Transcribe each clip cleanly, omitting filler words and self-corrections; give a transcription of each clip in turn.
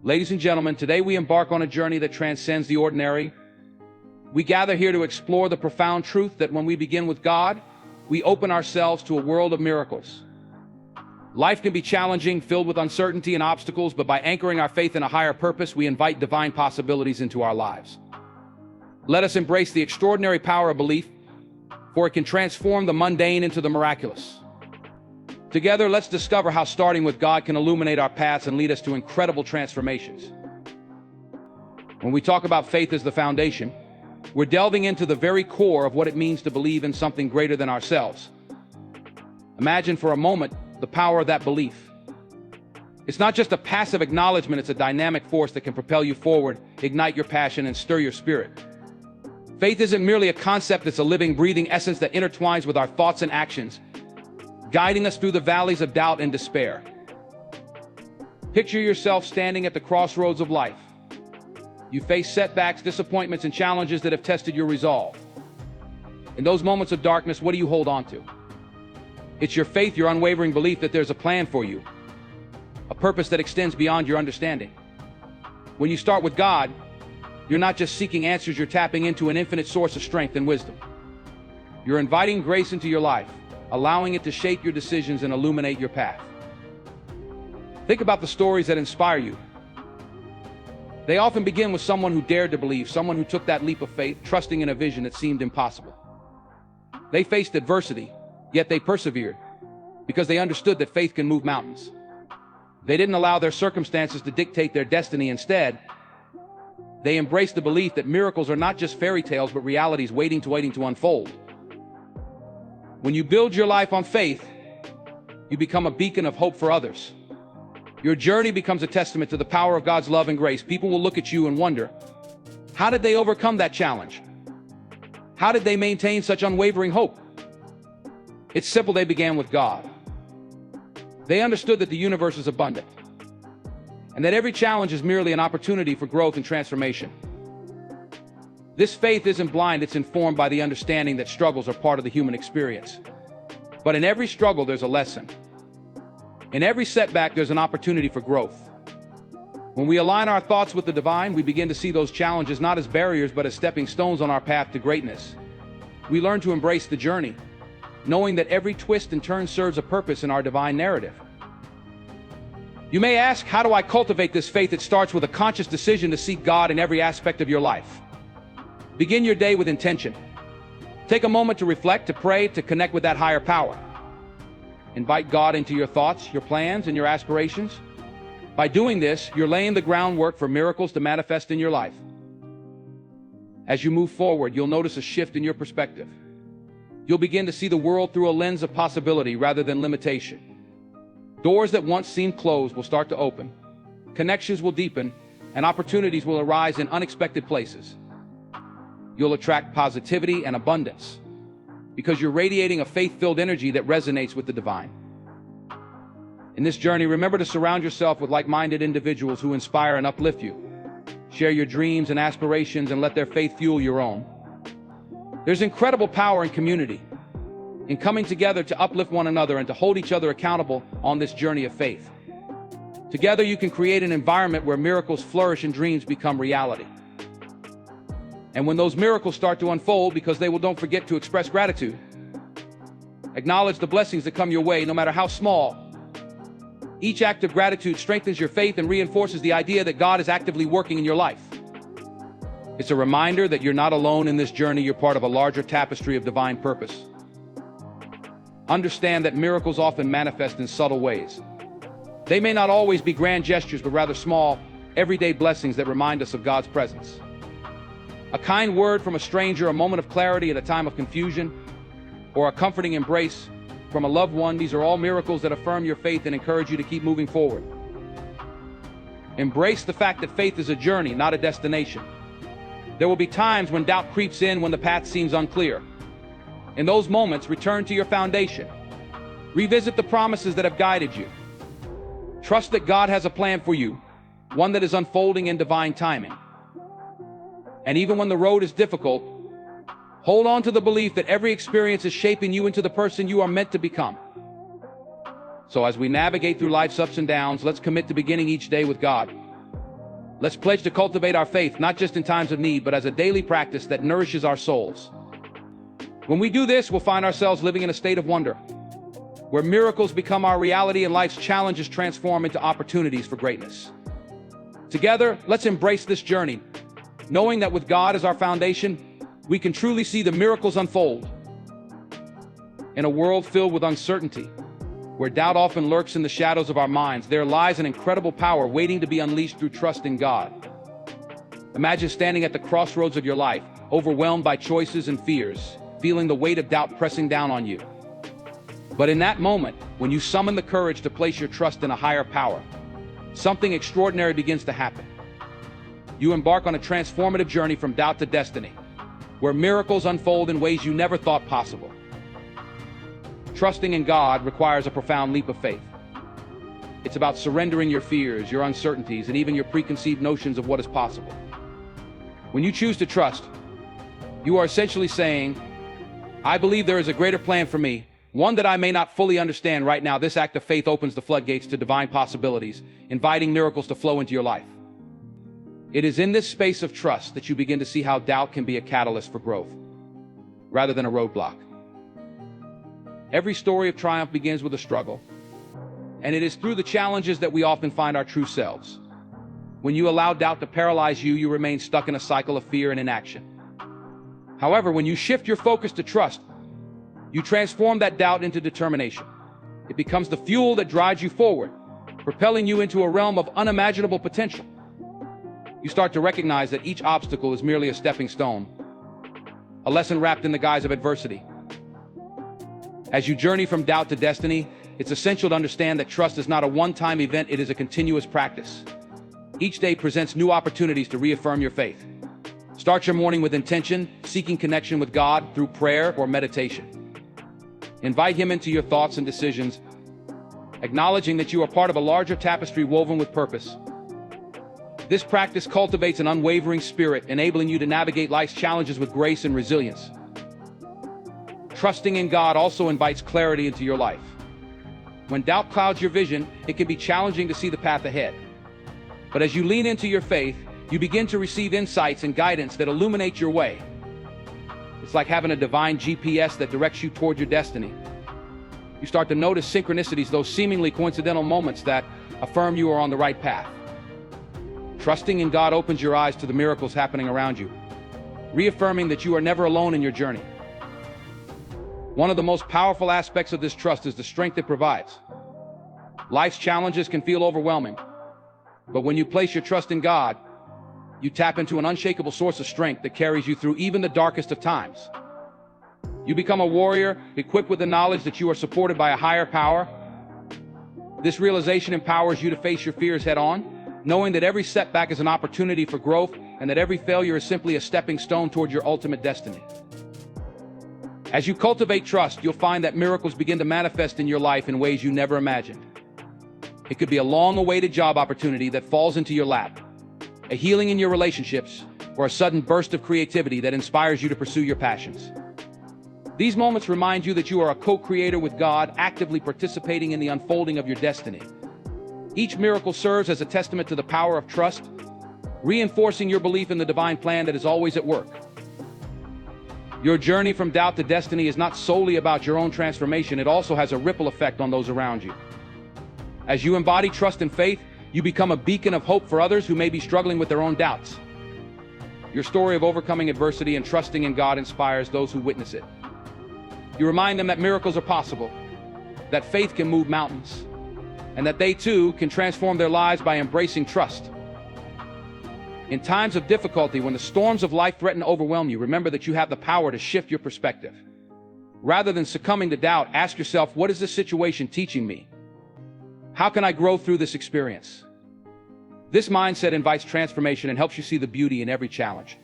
Ladies and gentlemen, today we embark on a journey that transcends the ordinary. We gather here to explore the profound truth that when we begin with God, we open ourselves to a world of miracles. Life can be challenging, filled with uncertainty and obstacles, but by anchoring our faith in a higher purpose, we invite divine possibilities into our lives. Let us embrace the extraordinary power of belief, for it can transform the mundane into the miraculous. Together, let's discover how starting with God can illuminate our paths and lead us to incredible transformations. When we talk about faith as the foundation, we're delving into the very core of what it means to believe in something greater than ourselves. Imagine for a moment the power of that belief. It's not just a passive acknowledgement, it's a dynamic force that can propel you forward, ignite your passion, and stir your spirit. Faith isn't merely a concept, it's a living, breathing essence that intertwines with our thoughts and actions, guiding us through the valleys of doubt and despair. Picture yourself standing at the crossroads of life. You face setbacks, disappointments, and challenges that have tested your resolve. In those moments of darkness, what do you hold on to? It's your faith, your unwavering belief that there's a plan for you, a purpose that extends beyond your understanding. When you start with God, you're not just seeking answers, you're tapping into an infinite source of strength and wisdom. You're inviting grace into your life, allowing it to shape your decisions and illuminate your path. Think about the stories that inspire you. They often begin with someone who dared to believe, someone who took that leap of faith, trusting in a vision that seemed impossible. They faced adversity, yet they persevered, because they understood that faith can move mountains. They didn't allow their circumstances to dictate their destiny. Instead, they embraced the belief that miracles are not just fairy tales, but realities waiting to unfold. When you build your life on faith, you become a beacon of hope for others. Your journey becomes a testament to the power of God's love and grace. People will look at you and wonder, how did they overcome that challenge? How did they maintain such unwavering hope? It's simple, they began with God. They understood that the universe is abundant, and that every challenge is merely an opportunity for growth and transformation. This faith isn't blind, it's informed by the understanding that struggles are part of the human experience. But in every struggle, there's a lesson. In every setback, there's an opportunity for growth. When we align our thoughts with the divine, we begin to see those challenges not as barriers, but as stepping stones on our path to greatness. We learn to embrace the journey, knowing that every twist and turn serves a purpose in our divine narrative. You may ask, how do I cultivate this faith? It starts with a conscious decision to seek God in every aspect of your life. Begin your day with intention. Take a moment to reflect, to pray, to connect with that higher power. Invite God into your thoughts, your plans, and your aspirations. By doing this, you're laying the groundwork for miracles to manifest in your life. As you move forward, you'll notice a shift in your perspective. You'll begin to see the world through a lens of possibility rather than limitation. Doors that once seemed closed will start to open. Connections will deepen, and opportunities will arise in unexpected places. You'll attract positivity and abundance, because you're radiating a faith-filled energy that resonates with the divine. In this journey, remember to surround yourself with like-minded individuals who inspire and uplift you. Share your dreams and aspirations and let their faith fuel your own. There's incredible power in community, in coming together to uplift one another and to hold each other accountable on this journey of faith. Together, you can create an environment where miracles flourish and dreams become reality. And when those miracles start to unfold, because they will, don't forget to express gratitude. Acknowledge the blessings that come your way, no matter how small. Each act of gratitude strengthens your faith and reinforces the idea that God is actively working in your life. It's a reminder that you're not alone in this journey, you're part of a larger tapestry of divine purpose. Understand that miracles often manifest in subtle ways. They may not always be grand gestures, but rather small, everyday blessings that remind us of God's presence. A kind word from a stranger, a moment of clarity at a time of confusion, or a comforting embrace from a loved one, these are all miracles that affirm your faith and encourage you to keep moving forward. Embrace the fact that faith is a journey, not a destination. There will be times when doubt creeps in, when the path seems unclear. In those moments, return to your foundation. Revisit the promises that have guided you. Trust that God has a plan for you, one that is unfolding in divine timing. And even when the road is difficult, hold on to the belief that every experience is shaping you into the person you are meant to become. So as we navigate through life's ups and downs, let's commit to beginning each day with God. Let's pledge to cultivate our faith not just in times of need, but as a daily practice that nourishes our souls. When we do this, we'll find ourselves living in a state of wonder, where miracles become our reality and life's challenges transform into opportunities for greatness. Together, let's embrace this journey, knowing that with God as our foundation, we can truly see the miracles unfold. In a world filled with uncertainty, where doubt often lurks in the shadows of our minds, there lies an incredible power waiting to be unleashed through trust in God. Imagine standing at the crossroads of your life, overwhelmed by choices and fears, feeling the weight of doubt pressing down on you. But in that moment, when you summon the courage to place your trust in a higher power, something extraordinary begins to happen. You embark on a transformative journey from doubt to destiny, where miracles unfold in ways you never thought possible. Trusting in God requires a profound leap of faith. It's about surrendering your fears, your uncertainties, and even your preconceived notions of what is possible. When you choose to trust, you are essentially saying, I believe there is a greater plan for me, one that I may not fully understand right now. This act of faith opens the floodgates to divine possibilities, inviting miracles to flow into your life. It is in this space of trust that you begin to see how doubt can be a catalyst for growth, rather than a roadblock. Every story of triumph begins with a struggle, and it is through the challenges that we often find our true selves. When you allow doubt to paralyze you, you remain stuck in a cycle of fear and inaction. However, when you shift your focus to trust, you transform that doubt into determination. It becomes the fuel that drives you forward, propelling you into a realm of unimaginable potential. You start to recognize that each obstacle is merely a stepping stone, a lesson wrapped in the guise of adversity. As you journey from doubt to destiny, it's essential to understand that trust is not a one-time event, it is a continuous practice. Each day presents new opportunities to reaffirm your faith. Start your morning with intention, seeking connection with God through prayer or meditation. Invite Him into your thoughts and decisions, acknowledging that you are part of a larger tapestry woven with purpose. This practice cultivates an unwavering spirit, enabling you to navigate life's challenges with grace and resilience. Trusting in God also invites clarity into your life. When doubt clouds your vision, it can be challenging to see the path ahead. But as you lean into your faith, you begin to receive insights and guidance that illuminate your way. It's like having a divine GPS that directs you toward your destiny. You start to notice synchronicities, those seemingly coincidental moments that affirm you are on the right path. Trusting in God opens your eyes to the miracles happening around you, reaffirming that you are never alone in your journey. One of the most powerful aspects of this trust is the strength it provides. Life's challenges can feel overwhelming, but when you place your trust in God, you tap into an unshakable source of strength that carries you through even the darkest of times. You become a warrior, equipped with the knowledge that you are supported by a higher power. This realization empowers you to face your fears head-on, knowing that every setback is an opportunity for growth and that every failure is simply a stepping stone toward your ultimate destiny. As you cultivate trust, you'll find that miracles begin to manifest in your life in ways you never imagined. It could be a long-awaited job opportunity that falls into your lap, a healing in your relationships, or a sudden burst of creativity that inspires you to pursue your passions. These moments remind you that you are a co-creator with God, actively participating in the unfolding of your destiny. Each miracle serves as a testament to the power of trust, reinforcing your belief in the divine plan that is always at work. Your journey from doubt to destiny is not solely about your own transformation, it also has a ripple effect on those around you. As you embody trust and faith, you become a beacon of hope for others who may be struggling with their own doubts. Your story of overcoming adversity and trusting in God inspires those who witness it. You remind them that miracles are possible, that faith can move mountains, and that they too can transform their lives by embracing trust. In times of difficulty, when the storms of life threaten to overwhelm you, remember that you have the power to shift your perspective. Rather than succumbing to doubt, ask yourself, what is this situation teaching me? How can I grow through this experience? This mindset invites transformation and helps you see the beauty in every challenge.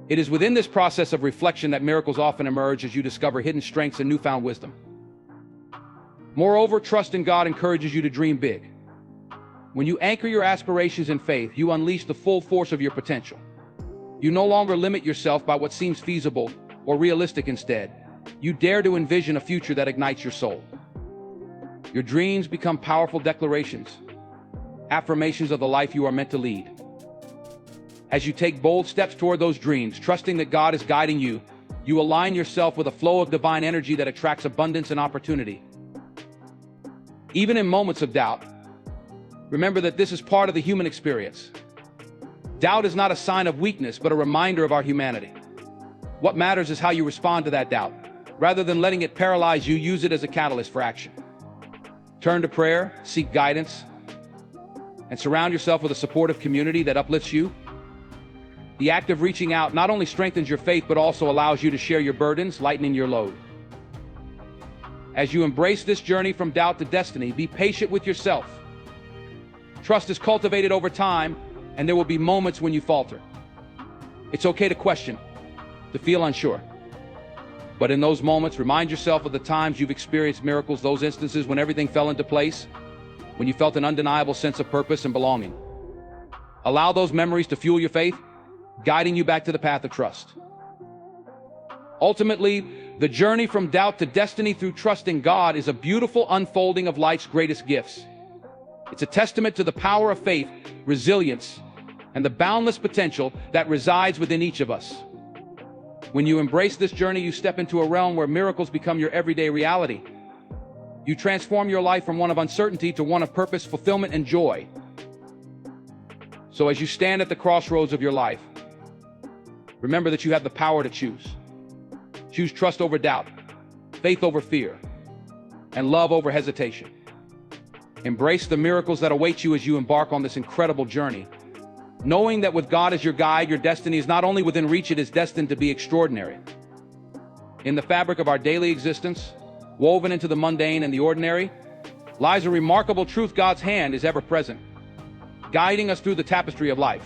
It is within this process of reflection that miracles often emerge as you discover hidden strengths and newfound wisdom. Moreover, trust in God encourages you to dream big. When you anchor your aspirations in faith, you unleash the full force of your potential. You no longer limit yourself by what seems feasible or realistic. Instead, you dare to envision a future that ignites your soul. Your dreams become powerful declarations, affirmations of the life you are meant to lead. As you take bold steps toward those dreams, trusting that God is guiding you, you align yourself with a flow of divine energy that attracts abundance and opportunity. Even in moments of doubt, remember that this is part of the human experience. Doubt is not a sign of weakness, but a reminder of our humanity. What matters is how you respond to that doubt. Rather than letting it paralyze you, use it as a catalyst for action. Turn to prayer, seek guidance, and surround yourself with a supportive community that uplifts you. The act of reaching out not only strengthens your faith, but also allows you to share your burdens, lightening your load. As you embrace this journey from doubt to destiny, be patient with yourself. Trust is cultivated over time, and there will be moments when you falter. It's okay to question, to feel unsure. But in those moments, remind yourself of the times you've experienced miracles, those instances when everything fell into place, when you felt an undeniable sense of purpose and belonging. Allow those memories to fuel your faith, guiding you back to the path of trust. Ultimately, the journey from doubt to destiny through trust in God is a beautiful unfolding of life's greatest gifts. It's a testament to the power of faith, resilience, and the boundless potential that resides within each of us. When you embrace this journey, you step into a realm where miracles become your everyday reality. You transform your life from one of uncertainty to one of purpose, fulfillment, and joy. So as you stand at the crossroads of your life, remember that you have the power to choose. Choose trust over doubt, faith over fear, and love over hesitation. Embrace the miracles that await you as you embark on this incredible journey, knowing that with God as your guide, your destiny is not only within reach, it is destined to be extraordinary. In the fabric of our daily existence, woven into the mundane and the ordinary, lies a remarkable truth: God's hand is ever present, guiding us through the tapestry of life.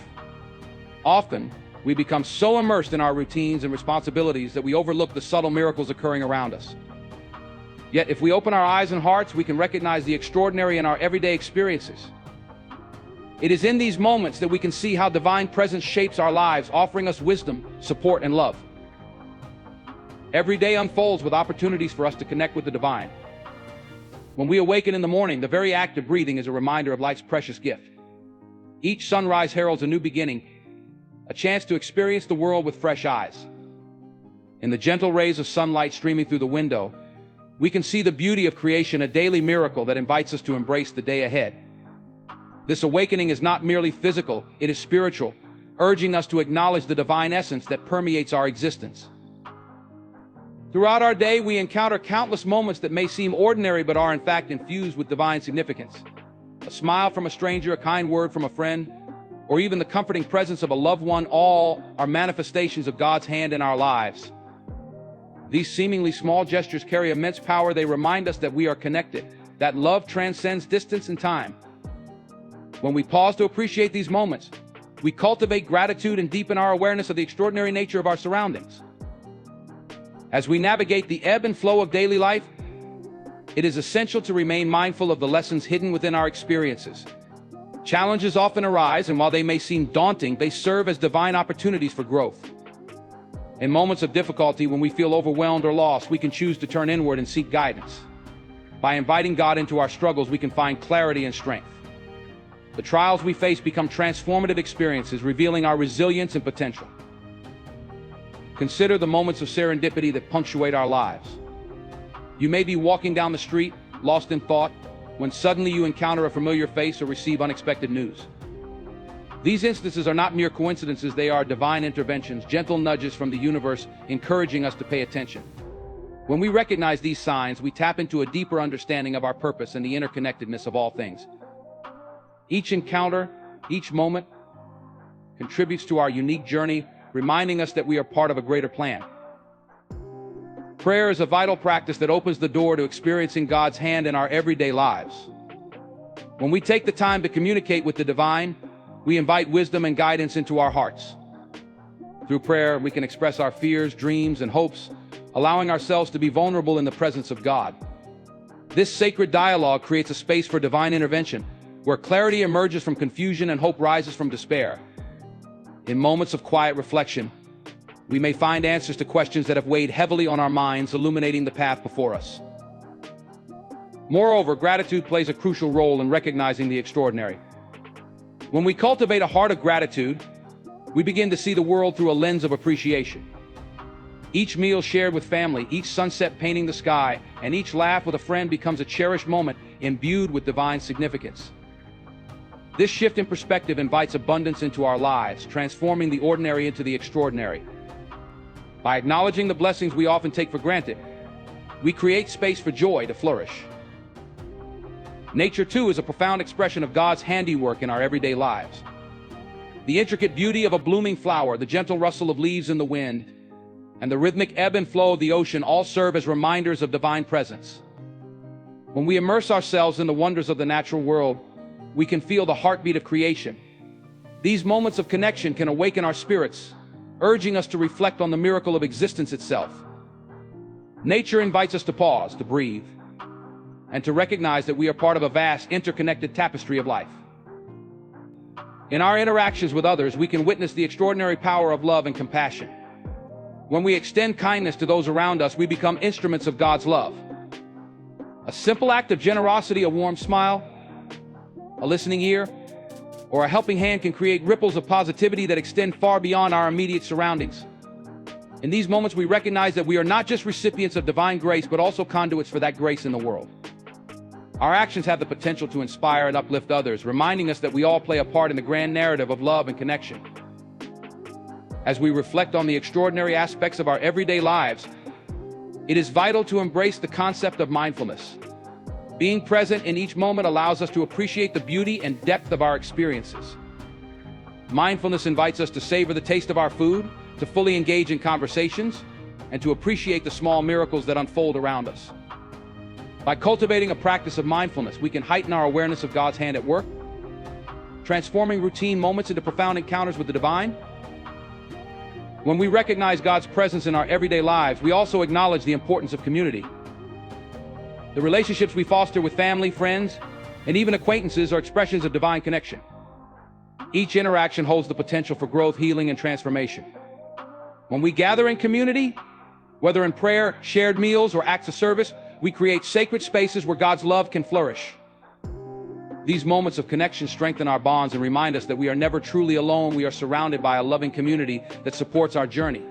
Often, we become so immersed in our routines and responsibilities that we overlook the subtle miracles occurring around us. Yet, if we open our eyes and hearts, we can recognize the extraordinary in our everyday experiences. It is in these moments that we can see how divine presence shapes our lives, offering us wisdom, support, and love. Every day unfolds with opportunities for us to connect with the divine. When we awaken in the morning, the very act of breathing is a reminder of life's precious gift. Each sunrise heralds a new beginning, a chance to experience the world with fresh eyes. In the gentle rays of sunlight streaming through the window, we can see the beauty of creation, a daily miracle that invites us to embrace the day ahead. This awakening is not merely physical, it is spiritual, urging us to acknowledge the divine essence that permeates our existence. Throughout our day, we encounter countless moments that may seem ordinary but are in fact infused with divine significance. A smile from a stranger, a kind word from a friend, or even the comforting presence of a loved one, all are manifestations of God's hand in our lives. These seemingly small gestures carry immense power. They remind us that we are connected, that love transcends distance and time. When we pause to appreciate these moments, we cultivate gratitude and deepen our awareness of the extraordinary nature of our surroundings. As we navigate the ebb and flow of daily life, it is essential to remain mindful of the lessons hidden within our experiences. Challenges often arise, and while they may seem daunting, they serve as divine opportunities for growth. In moments of difficulty, when we feel overwhelmed or lost, we can choose to turn inward and seek guidance. By inviting God into our struggles, we can find clarity and strength. The trials we face become transformative experiences, revealing our resilience and potential. Consider the moments of serendipity that punctuate our lives. You may be walking down the street, lost in thought, when suddenly you encounter a familiar face or receive unexpected news. These instances are not mere coincidences, they are divine interventions, gentle nudges from the universe encouraging us to pay attention. When we recognize these signs, we tap into a deeper understanding of our purpose and the interconnectedness of all things. Each encounter, each moment, contributes to our unique journey, reminding us that we are part of a greater plan. Prayer is a vital practice that opens the door to experiencing God's hand in our everyday lives. When we take the time to communicate with the divine, we invite wisdom and guidance into our hearts. Through prayer, we can express our fears, dreams, and hopes, allowing ourselves to be vulnerable in the presence of God. This sacred dialogue creates a space for divine intervention, where clarity emerges from confusion and hope rises from despair. In moments of quiet reflection, we may find answers to questions that have weighed heavily on our minds, illuminating the path before us. Moreover, gratitude plays a crucial role in recognizing the extraordinary. When we cultivate a heart of gratitude, We begin to see the world through a lens of appreciation. Each meal shared with family, each sunset painting the sky, and each laugh with a friend becomes a cherished moment imbued with divine significance. This shift in perspective invites abundance into our lives, transforming the ordinary into the extraordinary. By acknowledging the blessings we often take for granted, we create space for joy to flourish. Nature, too, is a profound expression of God's handiwork in our everyday lives. The intricate beauty of a blooming flower, the gentle rustle of leaves in the wind, and the rhythmic ebb and flow of the ocean all serve as reminders of divine presence. When we immerse ourselves in the wonders of the natural world, we can feel the heartbeat of creation. These moments of connection can awaken our spirits, urging us to reflect on the miracle of existence itself. Nature invites us to pause, to breathe, and to recognize that we are part of a vast, interconnected tapestry of life. In our interactions with others, we can witness the extraordinary power of love and compassion. When we extend kindness to those around us, we become instruments of God's love. A simple act of generosity, a warm smile, a listening ear, or a helping hand can create ripples of positivity that extend far beyond our immediate surroundings. In these moments, we recognize that we are not just recipients of divine grace, but also conduits for that grace in the world. Our actions have the potential to inspire and uplift others, reminding us that we all play a part in the grand narrative of love and connection. As we reflect on the extraordinary aspects of our everyday lives, it is vital to embrace the concept of mindfulness. Being present in each moment allows us to appreciate the beauty and depth of our experiences. Mindfulness invites us to savor the taste of our food, to fully engage in conversations, and to appreciate the small miracles that unfold around us. By cultivating a practice of mindfulness, we can heighten our awareness of God's hand at work, transforming routine moments into profound encounters with the divine. When we recognize God's presence in our everyday lives, we also acknowledge the importance of community. The relationships we foster with family, friends, and even acquaintances are expressions of divine connection. Each interaction holds the potential for growth, healing, and transformation. When we gather in community, whether in prayer, shared meals, or acts of service, we create sacred spaces where God's love can flourish. These moments of connection strengthen our bonds and remind us that we are never truly alone. We are surrounded by a loving community that supports our journey.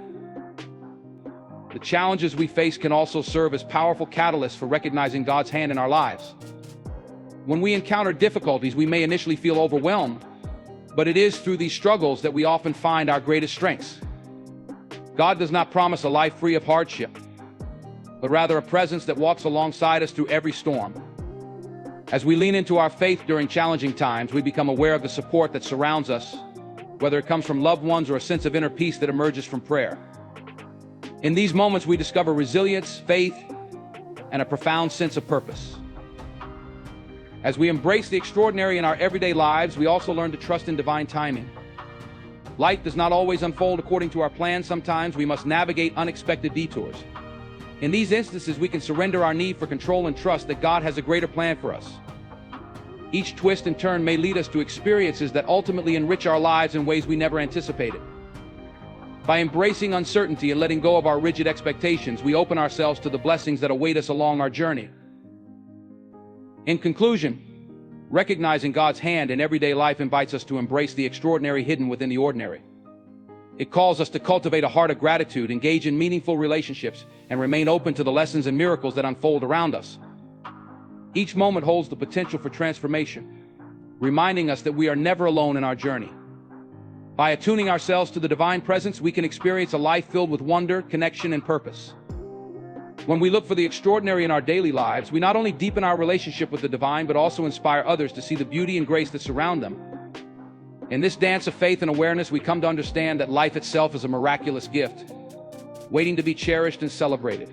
The challenges we face can also serve as powerful catalysts for recognizing God's hand in our lives. When we encounter difficulties, we may initially feel overwhelmed, but it is through these struggles that we often find our greatest strengths. God does not promise a life free of hardship, but rather a presence that walks alongside us through every storm. As we lean into our faith during challenging times, we become aware of the support that surrounds us, whether it comes from loved ones or a sense of inner peace that emerges from prayer. In these moments, we discover resilience, faith, and a profound sense of purpose. As we embrace the extraordinary in our everyday lives, we also learn to trust in divine timing. Life does not always unfold according to our plans. Sometimes we must navigate unexpected detours. In these instances, we can surrender our need for control and trust that God has a greater plan for us. Each twist and turn may lead us to experiences that ultimately enrich our lives in ways we never anticipated. By embracing uncertainty and letting go of our rigid expectations, we open ourselves to the blessings that await us along our journey. In conclusion, recognizing God's hand in everyday life invites us to embrace the extraordinary hidden within the ordinary. It calls us to cultivate a heart of gratitude, engage in meaningful relationships, and remain open to the lessons and miracles that unfold around us. Each moment holds the potential for transformation, reminding us that we are never alone in our journey. By attuning ourselves to the divine presence, we can experience a life filled with wonder, connection, and purpose. When we look for the extraordinary in our daily lives, we not only deepen our relationship with the divine, but also inspire others to see the beauty and grace that surround them. In this dance of faith and awareness, we come to understand that life itself is a miraculous gift, waiting to be cherished and celebrated.